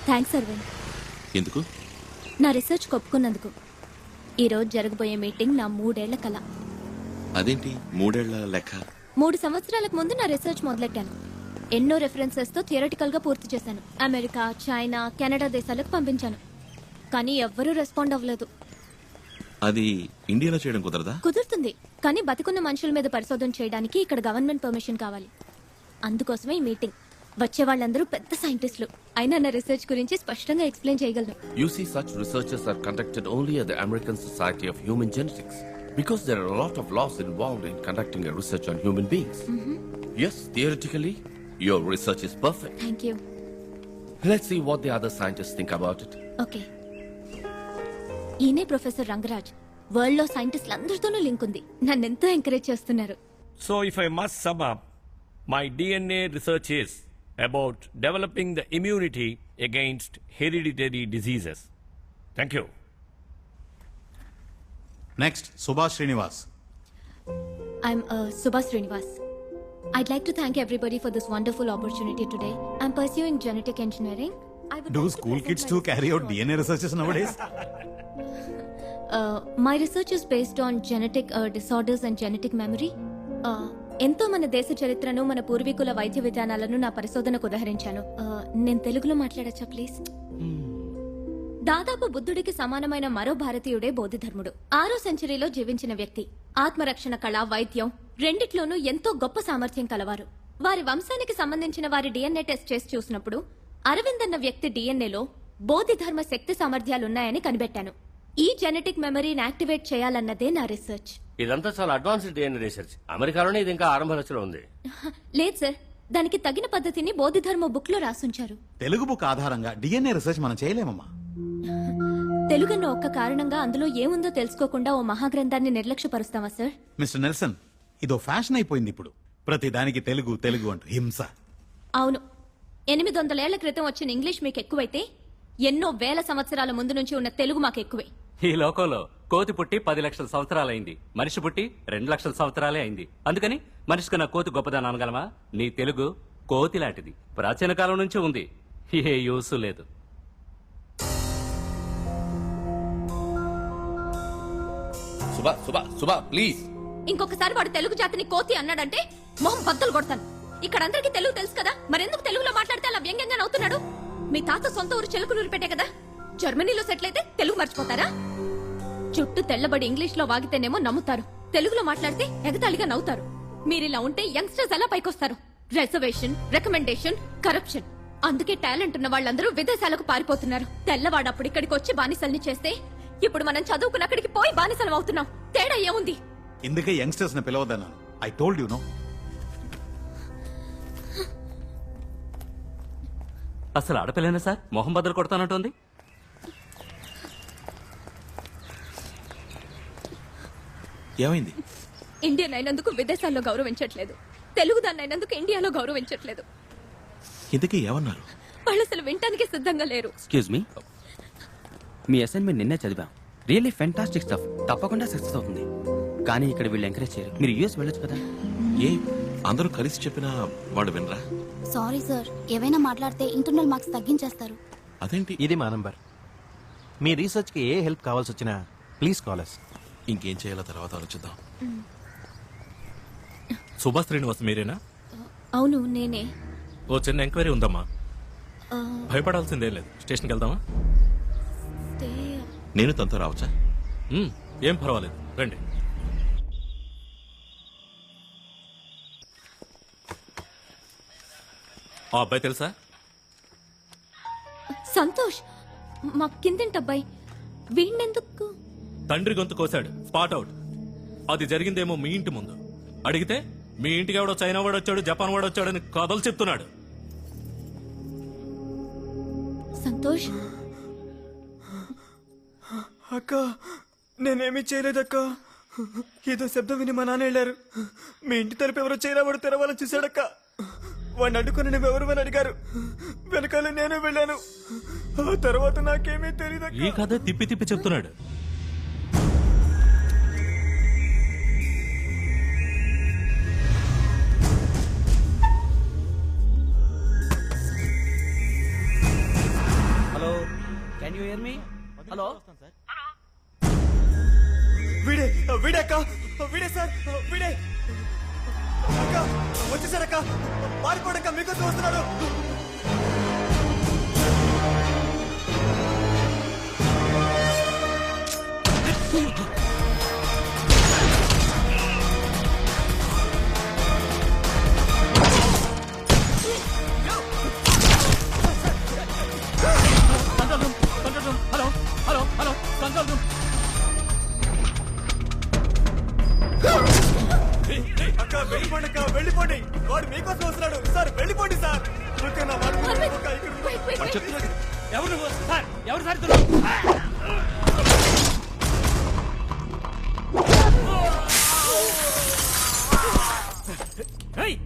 Thanks Arvind. ఎందుకు? నా research ఒప్పుకున్నందుకు. ఈరోజు జరగబోయే మీటింగ్ నా 3 ఏళ్ల కల. అదేంటి 3 ఏళ్ల లెక్క? 3 సంవత్సరాలకు ముందు నా రీసెర్చ్ మొదలెట్టాను. ఎన్నో రెఫరెన్సెస్ తో థియరిటికల్ గా పూర్తి చేశాను. అమెరికా, చైనా, కెనడా దేశాలకు పంపించాను. కానీ ఎవ్వరూ రెస్పాండ్ అవ్వలేదు. అది ఇండియాలో చేయడం కుదరదా? కుదురుతుంది, కానీ బతికున్న మనుషుల మీద పరిశోధన చేయడానికి ఇక్కడ గవర్నమెంట్ పర్మిషన్ కావాలి. అందుకోసమే ఈ మీటింగ్. వచ్చే వాళ్ళందరూ పెద్ద సైంటిస్టులు. అయినా నా రీసెర్చ్ గురించి స్పష్టంగా ఎక్స్ప్లెయిన్ చేయగలను. You see, such researches are conducted only at the American Society of Human Genetics because there are a lot of laws involved in conducting a research on human beings. Yes, theoretically, your research is perfect. Thank you. Let's see what the other scientists think about it. Okay. ఈయనే professor Rangaraj. World లో సైంటిస్టులు అందరితోనూ link ఉంది. నన్ను ఎంతో encourage చేస్తున్నారు. So if I must sum up, my DNA research is about developing the immunity against hereditary diseases. Thank you. Next, Subhash Srinivas. I'm Subhash Srinivas. I'd like to thank everybody for this wonderful opportunity today. I'm pursuing genetic engineering. Do school kids too carry out DNA researches nowadays? My research is based on genetic disorders and genetic memory. ఎంతో మన దేశ చరిత్రను, మన పూర్వీకుల వైద్య విధానాలను నా పరిశోధనకు ఉదహరించాను. నేను తెలుగులో మాట్లాడచ్చా ప్లీజ్? దాదాపు బుద్ధుడికి సమానమైన మరో భారతీయుడే బోధిధర్ముడు. 6వ సెంచరీలో జీవించిన వ్యక్తి. ఆత్మరక్షణ కళ, వైద్యం రెండిట్లోనూ ఎంతో గొప్ప సామర్థ్యం కలవారు. వారి వంశానికి సంబంధించిన వారి డిఎన్ఏ టెస్ట్ చేసి చూసినప్పుడు అరవింద్ అన్న వ్యక్తి డిఎన్ఏలో బోధిధర్మ శక్తి సామర్థ్యాలున్నాయని కనిపెట్టాను. ఈ జెనెటిక్ మెమరీని యాక్టివేట్ చేయాలన్నదే నా రీసెర్చ్. ఇదంతా చాలా అడ్వాన్స్డ్ డిఎన్ఏ రీసెర్చ్. అమెరికాలోనే ఇది ఇంకా ఆరంభ దశలో ఉంది. లేదు సార్, దానికి తగిన పద్ధతిని బోధిధర్మ బుక్ లో రాసుంచారు. తెలుగు బుక్ ఆధారంగా డిఎన్ఏ రీసెర్చ్ మనం చేయలేమమ్మా. తెలుగన్న ఒక్క కారణంగా అందులో ఏముందో తెలుసుకోకుండా ఓ మహాగ్రంథాన్ని నిర్లక్ష్యపరుస్తావా సార్? మిస్టర్ నెల్సన్, ఇదో ఫ్యాషన్ అయిపోయింది ఇప్పుడు. ప్రతి దానికి తెలుగు తెలుగు అంటూ హింస. అవును, 800 ఏళ్ల క్రితం వచ్చిన ఇంగ్లీష్ మీకు ఎక్కువైతే ఎన్నో వేల సంవత్సరాల ముందు నుంచి ఉన్న తెలుగు మాకు ఎక్కువే. ఈ లోకంలో కోతి పుట్టి 10 లక్షల సంవత్సరాలైంది, మనిషి పుట్టి 2 లక్షల సంవత్సరాలే అయింది. అందుకని మనిషి కన్నా కోతి గొప్పదని అనగలమా? నీ తెలుగు కోతి లాంటిది, ప్రాచీన కాలం నుంచి ఉంది, ఏ యూస్ లేదు. సుబా ప్లీజ్. ఇంకొకసారి వాడు తెలుగు జాతిని కోతి అన్నాడంటే మొహం బద్దలు కొడతాను. ఇక్కడ అందరికీ తెలుగు తెలుసు కదా, మరెందుకు తెలుగులో మాట్లాడితే అలా వ్యంగ్యంగా నవ్వుతున్నాడు? మీ తాత సొంత ఊరు చెలుకులూరు పెట్టే కదా. జర్మనీలో సెటిల్ అయితే తెలుగు మర్చిపోతారా? చుట్టూ తెల్లబడి ఇంగ్లీష్ లో వాగితేనేమో నమ్ముతారు, తెలుగులో మాట్లాడితే ఎగతాళిగా నవ్వుతారు. మీరిలా ఉంటే యంగ్స్టర్స్ ఎలా పైకొస్తారు? Reservation, recommendation, corruption. అందుకే టాలెంట్ ఉన్న వాళ్ళందరూ విదేశాలకు పారిపోతున్నారు. తెల్లవాడు అప్పుడు ఇక్కడికి వచ్చి బానిసల్ని చేస్తే ఇప్పుడు మనం చదువుకున్న అక్కడికి పోయి బానిసలం అవుతున్నాం. తేడా ఏముంది? ఇందుకే యంగ్స్టర్స్ ని పిలవద్దన్నాను. I told you no. అసలు ఆడపిల్లనే సార్ మొహం బద్దలు కొడతానంటోంది. ఏమైంది? ఇండియన్ అయినందుకు విదేశాల్లో గౌరవించట్లేదు, తెలుగు దాన్ని అయినందుకు ఇండియాలో గౌరవించట్లేదు. ఇంతకీ ఏమన్నారు? వాళ్ళు అసలు వినటానికి సిద్ధంగా లేరు. ఎక్స్క్యూజ్ మీ, మీ అసైన్మెంట్ నిన్నే చదివాం. Really fantastic stuff. తప్పకుండా సక్సెస్ అవుతుంది. కానీ ఇక్కడ వీళ్ళు ఎంకరేజ్ చేయరు. మీరు యూఎస్ వెళ్ళొచ్చు కదా. ఏ అందరూ కలిసి చెప్పినా వాళ్ళు వినరా? సారీ సార్, ఏవైనా మాట్లాడితే ఇంటర్నల్ మార్క్స్ తగ్గించేస్తారు. అదేంటి? ఇది మా నంబర్. మీ రీసెర్చ్ కి ఏ హెల్ప్ కావాల్సి వచ్చినా ప్లీజ్ కాల్ us. ఇంకేం చేయాలో తర్వాత ఆలోచిద్దాం. సుభాష్ శ్రీనివాస్ మీరేనా? అవును నేనే. ఓ చిన్న ఎంక్వైరీ ఉందమ్మా. భయపడాల్సిందేం లేదు. స్టేషన్కి వెళ్దామా? నేను తనతో రావచ్చా? ఏం పర్వాలేదు, రండి. ఆ అబ్బాయి తెలుసా? సంతోష్, మా కిందంటి అబ్బాయి. వీణెందుకు? తండ్రి గొంతు కోసాడు, స్పాట్ అవుట్. అది జరిగిందేమో మీ ఇంటి ముందు. అడిగితే మీ ఇంటికి ఎవడో చైనా వాడు వచ్చాడు, జపాన్ వాడు వచ్చాడని కథలు చెప్తున్నాడు. సంతోష్, అక్క నేనేమీ చేయలేదక్క. ఏదో శబ్దం విని మా నాన్న వెళ్ళారు. మీ ఇంటి తలుపు ఎవరో చైనా వాడు తెరవాలని చూశాడక్క. వాడిని అడ్డుకుని నువ్వెవరు అని అడిగారు. వెనకాల నేనే వెళ్ళాను. ఆ తర్వాత నాకేమీ తెలియదు. ఈ కథ తిప్పి తిప్పి చెప్తున్నాడు. హలో వీడే వీడే అక్క వీడే సార్ వీడే అక్క వచ్చేసారక్క పారిపోడక్క మీకోసం వస్తున్నాడు hello hello hello control room. అక్క వెళ్ళిపోండి అక్క వెళ్ళిపోండి వాడు మీకోసం వస్తున్నాడు సార్ వెళ్ళిపోండి సార్ అక్క నా మాట వినండి. అక్క, ఇక్కడ ఉండు. వాడు చెప్తున్నాడు. ఎవరు నువ్వు? సార్ ఎవరు సార్ ఇతను? ఏయ్!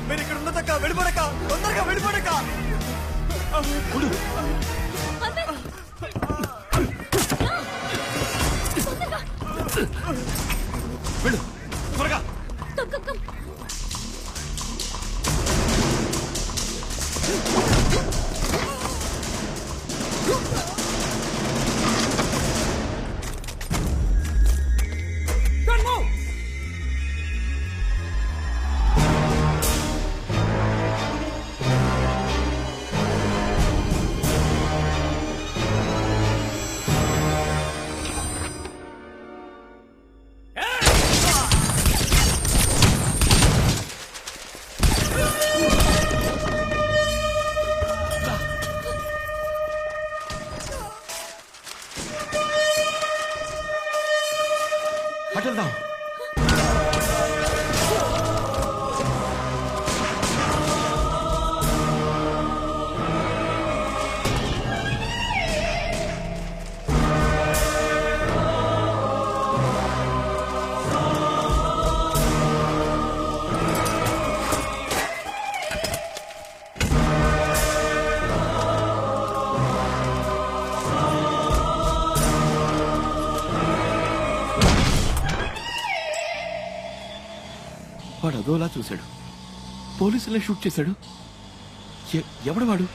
మీరు ఇక్కడ ఉన్నదక్క వెళ్ళిపోడక్క తొందరగా వెళ్ళిపోడక్క వెళ్ళు త్వరగా. కమ్ కమ్ కమ్ అటు వెళ్దాం. వాడు అదోలా చూశాడు, పోలీసులే షూట్ చేశాడు. ఎవడు వాడు?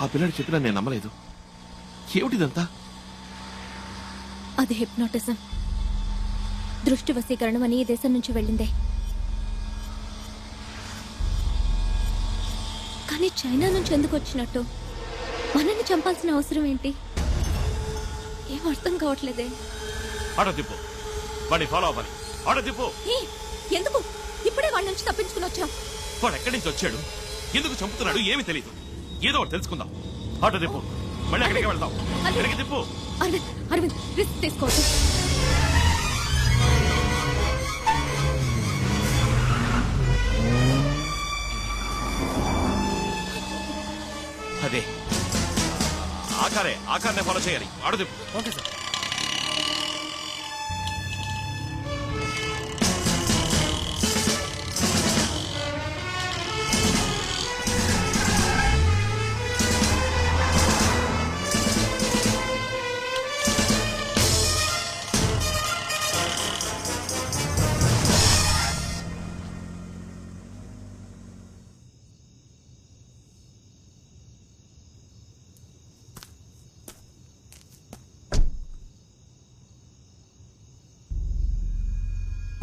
ఆ పిల్లాడు చెప్పినా నేను నమ్మలేదు. ఏమిటిదంతా? అది హిప్నోటిజం, దృష్టి వశీకరణం అని ఈ దేశం నుంచి వెళ్ళిందే. కానీ చైనా నుంచి ఎందుకు వచ్చినట్టు? మనల్ని చంపాల్సిన అవసరం ఏంటి? ఏం అర్థం కావట్లేదే. ఆటో తిప్పు, వాడిని ఫాలో అవ్వాలి. ఆటో తిప్పు. ఏ, ఎందుకు? ఇప్పుడే వాళ్ళ నుంచి తప్పించుకుని వచ్చాం. వాడు ఎక్కడి నుంచి వచ్చాడు, ఎందుకు చంపుతున్నాడు ఏమీ తెలియదు. ఏదో ఒకటి తెలుసుకుందాం. ఆటో తిప్పు, మళ్ళీ అక్కడికి వెళ్దాం. అక్కడికి తిప్పు. అరవింద్ అరవింద్ రిస్క్ తీసుకోవద్దు. అదే ఆకారనే ఫాలో చేయాలి. ఆటో తిప్పు. Okay sir.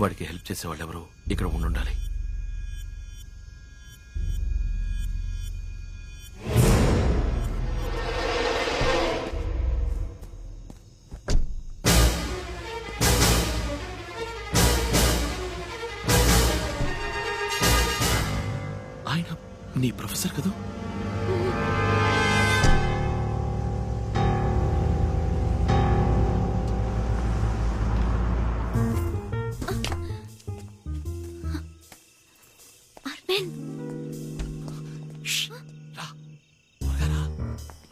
వాడికి హెల్ప్ చేసే వాళ్ళు ఎవరు ఇక్కడ ఉండాలి. ఆయన నీ ప్రొఫెసర్ కదా?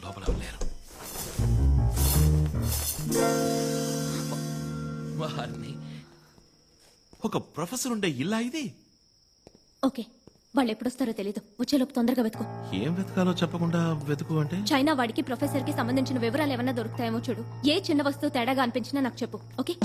లోపల లేరు. ఒక ప్రొఫెసర్ ఉండే ఇల్లా ఇది? ఓకే, వాళ్ళు ఎప్పుడొస్తారో తెలీదు. వచ్చేలోపు తొందరగా వెతుకు. ఏం వెతకాలో చెప్పకుండా వెతుకు అంటే? చైనా వాడికి ప్రొఫెసర్ కి సంబంధించిన వివరాలు ఏమన్నా దొరుకుతాయేమో చూడు. ఏ చిన్న వస్తువు తేడాగా అనిపించినా నాకు చెప్పు. ఓకే?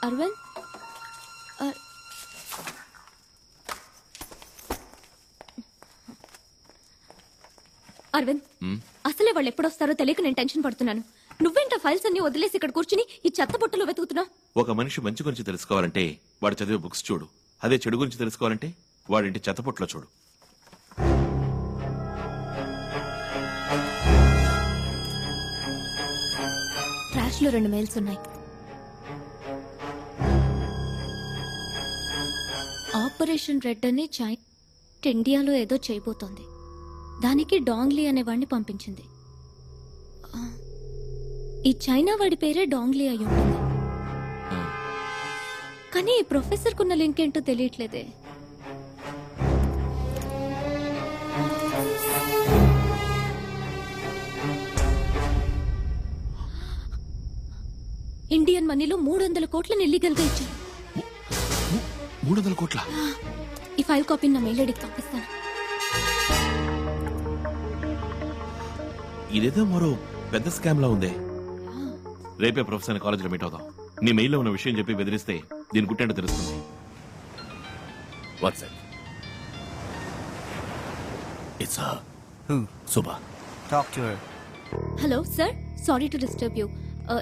అరవింద్, అరవింద్, అసలే వాళ్ళు ఎప్పుడొస్తారో తెలియక నేను టెన్షన్ పడుతున్నాను. నువ్వేంటా ఫైల్స్ అన్ని వదిలేసి ఇక్కడ కూర్చుని ఈ చెత్త బుట్టలో వెతుకుతున్నావు? ఒక మనిషి మంచి గురించి తెలుసుకోవాలంటే వాడు చదివే బుక్స్ చూడు. అదే చెడు గురించి తెలుసుకోవాలంటే వాడింటి చెత్తపొట్లో చూడు. ట్రాష్ లో 2 మెయిల్స్ ఉన్నాయి. ఆపరేషన్ రెడ్ అని ఇండియాలో ఏదో చేయబోతోంది. దానికి డాంగ్లీ అనేవాడిని పంపించింది. ఈ చైనా వాడి పేరే డాంగ్లీ అయి ఉంటుంది. కానీ ఈ ప్రొఫెసర్ కున్న లింక్ ఏంటో తెలియట్లేదే. ఇండియన్ మనీలో 300 కోట్లను ఇల్లీగల్ గా ఇచ్చారు. 300 కోట్ల? ఈ ఫైల్ కాపీని నా మెయిల్ ఐడికి పంపిస్తాను. ఇదేదో మరో పెద్ద స్కామ్ లా ఉందే. రేపే ప్రొఫెసర్ కాలేజీలో మీట్ అవుదాం. నీ మెయిల్లో ఉన్న విషయం చెప్పి బెదిరిస్తే దీని గుట్టేంటో తెలుస్తుంది. WhatsApp it's Suba. Talk to her. Hello sir, sorry to disturb you.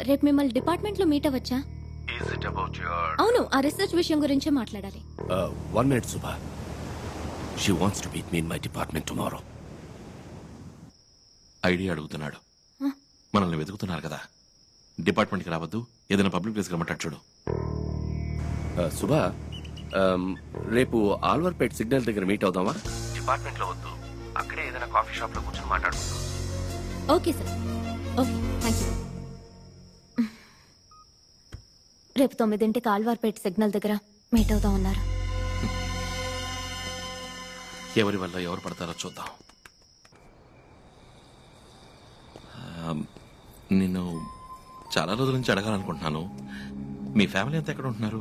రేపు మిమ్మల్ని డిపార్ట్మెంట్ లో మీట్ అవ్వచ్చా? అవును, ఆ రీసెర్చ్ విషయం గురించే మాట్లాడాలి. 1 minute, Subha. She wants to meet me in my department tomorrow. Idea అడుగుతున్నాడు. మనల్ని వెతుకుతున్నారు కదా, డిపార్ట్మెంట్కి రావద్దు, ఏదైనా పబ్లిక్ ప్లేస్ రమ్మంటాడు చూడు. సుబా, రేపు ఆల్వర్పేట్ సిగ్నల్ దగ్గర మీట్ అవుదామా? డిపార్ట్మెంట్ లో వద్దు, అక్కడే ఏదైనా కాఫీ షాప్ లో కూర్చొని మాట్లాడుకుందాం. Okay sir, okay, thank you. రేపు 9 ఆల్వార్పేట్ సిగ్నల్ దగ్గర మీట్ అవుదాం అన్నారు. ఎవరి వల్ల ఎవరు పడతారో చూద్దాం. నిన్ను చాలా రోజుల నుంచి అడగాలనుకుంటున్నాను. మీ ఫ్యామిలీ అంతా ఎక్కడ ఉంటున్నారు?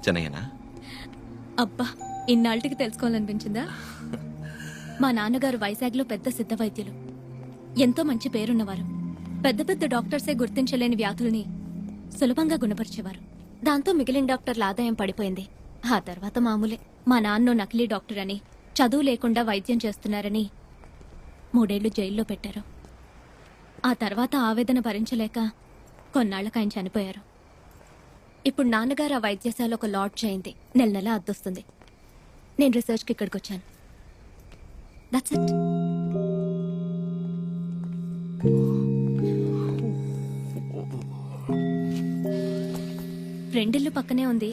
చెన్నైనా? అబ్బా, ఇన్నాళ్ళకి తెలుసుకోవాలనిపించిందా? మా నాన్నగారు వైజాగ్లో పెద్ద సిద్ధ వైద్యులు. ఎంతో మంచి పేరున్నవారు. పెద్ద పెద్ద డాక్టర్సే గుర్తించలేని వ్యాధుల్ని సులభంగా గుణపరిచేవారు. దాంతో మిగిలిన డాక్టర్ల ఆదాయం పడిపోయింది. ఆ తర్వాత మామూలే. మా నాన్న నకిలీ డాక్టర్ అని, చదువు లేకుండా వైద్యం చేస్తున్నారని 3 ఏళ్లు జైల్లో పెట్టారు. ఆ తర్వాత ఆవేదన భరించలేక కొన్నాళ్లకు ఆయన చనిపోయారు. ఇప్పుడు నాన్నగారు ఆ వైద్యశాల ఒక లాడ్జ్ అయింది. నెల నెల అద్దొస్తుంది. నేను రీసెర్చ్కి ఇక్కడికి వచ్చాను. That's it. ఫ్రెండిల్లు పక్కనే ఉంది.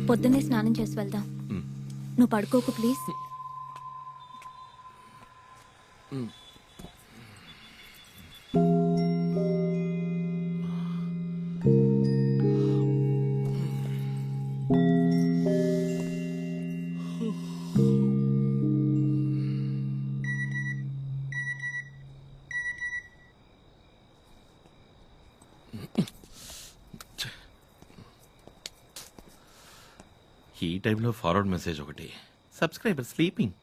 పొద్దున్నే స్నానం చేసి వెళ్దాం. నువ్వు పడుకోకు ప్లీజ్. ఈ టైంలో ఫార్వర్డ్ మెసేజ్ ఒకటి. Subscriber sleeping.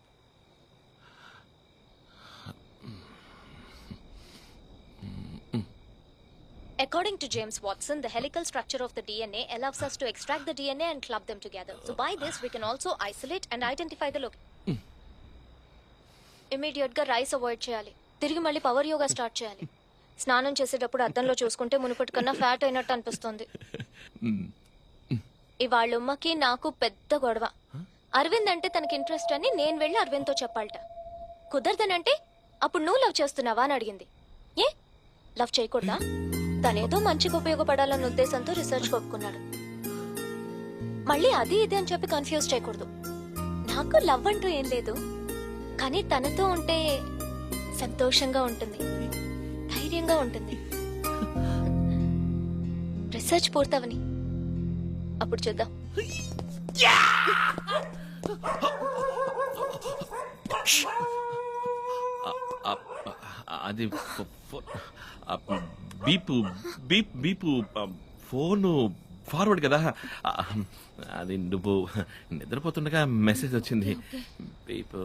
According to James Watson, the helical structure of the DNA allows us to extract the DNA and club them together. So by this, we can also isolate and identify the location. Immediate గా rice avoid చేయాలి. తిరిగి మళ్ళీ power yoga start చేయాలి. స్నానం చేసేటప్పుడు అద్దంలో చూసుకుంటే మునుపటి కన్నా ఫ్యాట్ అయినట్టు అనిపిస్తుంది. ఇవాళ ఉమ్మకి నాకు పెద్ద గొడవ. అరవింద్ అంటే తనకి ఇంట్రెస్ట్ అని నేను వెళ్ళి అరవింద్తో చెప్పాలట. కుదరదనంటే అప్పుడు నువ్వు లవ్ చేస్తున్నావా అని అడిగింది. ఏ లవ్ చేయకూడదా? తనేదో మంచిగా ఉపయోగపడాలన్న ఉద్దేశంతో రీసెర్చ్ ఒప్పుకున్నాడు. మళ్ళీ అది ఇది అని చెప్పి కన్ఫ్యూజ్ చేయకూడదు. నాకు లవ్ అంటూ ఏం లేదు. కానీ తనతో ఉంటే సంతోషంగా ఉంటుంది, ధైర్యంగా ఉంటుంది. రీసెర్చ్ పూర్తవని అప్పుడు చూద్దాం. అది బీపు బీపు ఫోను ఫార్వర్డ్ కదా. అది నువ్వు నిద్రపోతుండగా మెసేజ్ వచ్చింది. బీపు